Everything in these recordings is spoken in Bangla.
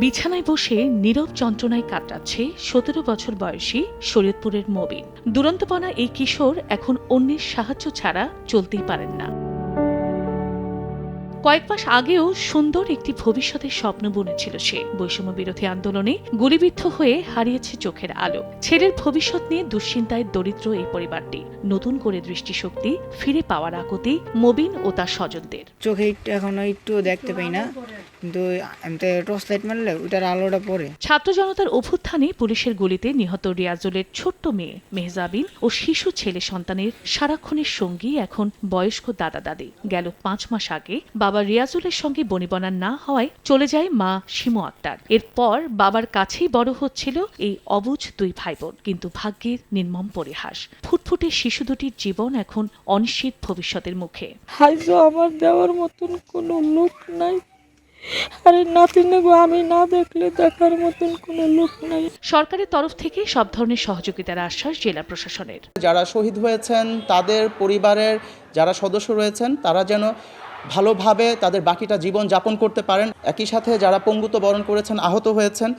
বিছানায় বসে নীরব যন্ত্রণায় কাটাচ্ছে ১৭ বছর বয়সী শরীয়তপুরের মবিন। দুরন্তপনা এই কিশোর এখন অন্যের সাহায্য ছাড়া চলতেই পারেন না। কয়েক মাস আগেও সুন্দর একটি ভবিষ্যতের স্বপ্ন বুনেছিল সে। বৈষম্য বিরোধী আন্দোলনে গুলিবিদ্ধ হয়ে হারিয়েছে চোখের আলো। ছেলের ভবিষ্যৎ নিয়ে দুশ্চিন্তায় দরিদ্র এই পরিবারটি। নতুন করে দৃষ্টিশক্তি ফিরে পাওয়ার আকুতি মবিন ও তার স্বজনদের। চোখে এখনো একটু দেখতে পাই না, কিন্তু আমি তো টর্চ লাইট মারলে ওটার আলোটা পড়ে। ছাত্র জনতার অভ্যুত্থানে পুলিশের গুলিতে নিহত রিয়াজুলের ছোট্ট মেয়ে মেহজাবিন ও শিশু ছেলে সন্তানের সারাক্ষণের সঙ্গী এখন বয়স্ক দাদা দাদি। গেল ৫ মাস আগে বাবা রিয়াজুলের সঙ্গে বনিবনা না হওয়ায় চলে যায় মা শিমু আক্তার। এরপর বাবার কাছেই বড় হচ্ছিল এই অবুঝ দুই ভাই বোন। কিন্তু ভাগ্যের নির্মম পরিহাস, ফুটফুটে শিশু দুটির জীবন এখন অনিশ্চিত ভবিষ্যতের মুখে। হাইজো আমার দেওয়ার মতন কোনো লোক নাই, আরে নাতিনেগো আমি না দেখলে দেখার মতন কোনো লোক নাই। সরকারের তরফ থেকে সব ধরনের সহযোগিতার আশ্বাস জেলা প্রশাসনের। যারা শহীদ হয়েছেন তাদের পরিবারের যারা সদস্য রয়েছেন তারা যেন ভালোভাবে তাদের বাকিটা জীবন যাপন করতে পারেন। একই সাথে যারা পঙ্গুত্ব বরণ করেছেন, আহত হয়েছেন,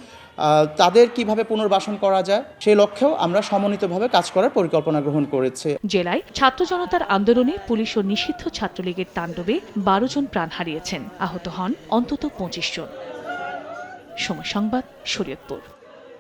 তাদের কিভাবে পুনর্বাসন করা যায় সেই লক্ষ্যেও আমরা সমন্বিতভাবে কাজ করার পরিকল্পনা গ্রহণ করেছি। জেলায় ছাত্র জনতার আন্দোলনে পুলিশ ও নিষিদ্ধ ছাত্রলীগের তাণ্ডবে ১২ জন প্রাণ হারিয়েছেন, আহত হন অন্তত ২৫ জন। সময় সংবাদ, শরীয়তপুর।